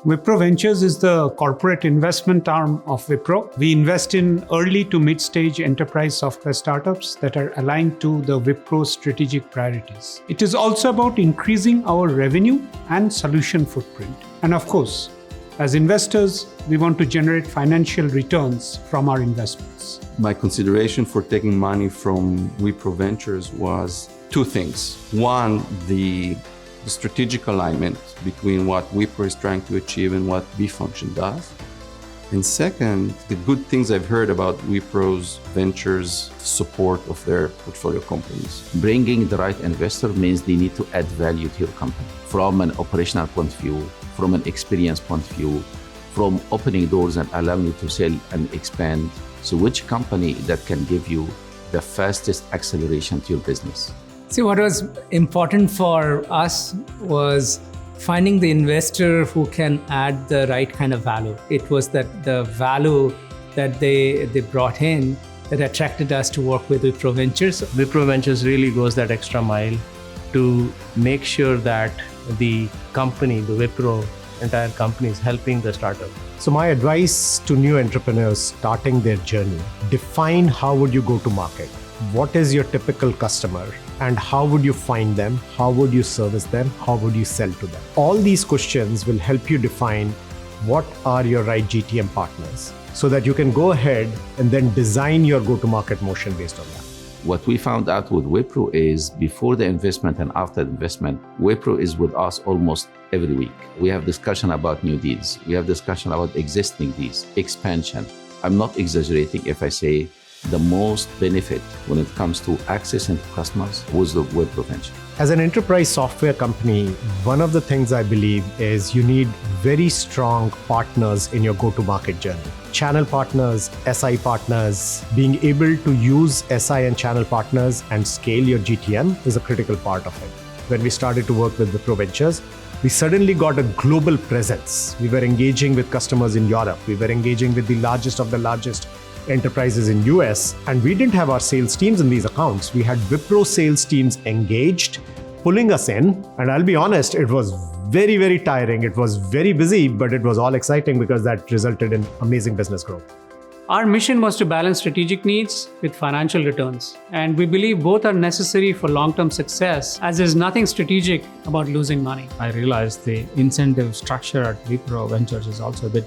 Wipro Ventures is the corporate investment arm of Wipro. We invest in early to mid-stage enterprise software startups that are aligned to the Wipro strategic priorities. It is also about increasing our revenue and solution footprint. And of course, as investors, we want to generate financial returns from our investments. My consideration for taking money from Wipro Ventures was two things. One, the strategic alignment between what Wipro is trying to achieve and what vFunction does. And second, the good things I've heard about Wipro's Ventures support of their portfolio companies. Bringing the right investor means they need to add value to your company from an operational point of view, from an experience point of view, from opening doors and allowing you to sell and expand. So which company that can give you the fastest acceleration to your business? See, what was important for us was finding the investor who can add the right kind of value. It was that the value that they brought in that attracted us to work with Wipro Ventures. Wipro Ventures really goes that extra mile to make sure that the company, the Wipro entire company, is helping the startup. So my advice to new entrepreneurs starting their journey, define how would you go to market? What is your typical customer and how would you find them? How would you service them? How would you sell to them? All these questions will help you define what are your right GTM partners so that you can go ahead and then design your go-to-market motion based on that. What we found out with Wipro is before the investment and after the investment, Wipro is with us almost every week. We have discussion about new deals. We have discussion about existing deals, expansion. I'm not exaggerating if I say the most benefit when it comes to access into customers was the Wipro Venture. As an enterprise software company, one of the things I believe is you need very strong partners in your go-to-market journey. Channel partners, SI partners, being able to use SI and channel partners and scale your GTM is a critical part of it. When we started to work with Wipro Ventures, we suddenly got a global presence. We were engaging with customers in Europe. We were engaging with the largest of the largest enterprises in US, and we didn't have our sales teams in these accounts. We had Wipro sales teams engaged, pulling us in, and I'll be honest, it was very, very tiring. It was very busy, but it was all exciting because that resulted in amazing business growth. Our mission was to balance strategic needs with financial returns, and we believe both are necessary for long-term success, as there's nothing strategic about losing money. I realized the incentive structure at Wipro Ventures is also a bit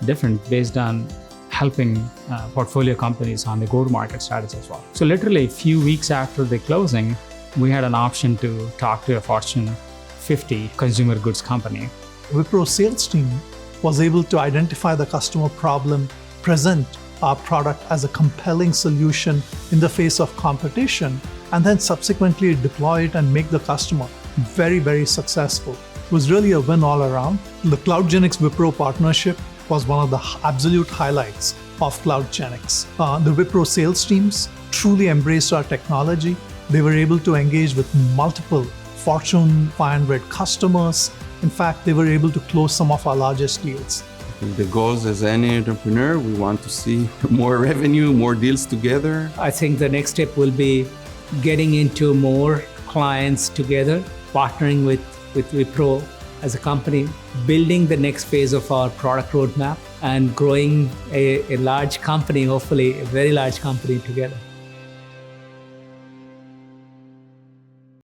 different based on helping portfolio companies on the go-to-market strategy as well. So literally a few weeks after the closing, we had an option to talk to a Fortune 50 consumer goods company. Wipro sales team was able to identify the customer problem, present our product as a compelling solution in the face of competition, and then subsequently deploy it and make the customer very, very successful. It was really a win all around. The CloudGenix Wipro partnership was one of the absolute highlights of CloudGenix. The Wipro sales teams truly embraced our technology. They were able to engage with multiple Fortune 500 customers. In fact, they were able to close some of our largest deals. The goals as any entrepreneur, we want to see more revenue, more deals together. I think the next step will be getting into more clients together, partnering with Wipro as a company, building the next phase of our product roadmap and growing a large company, hopefully a very large company together.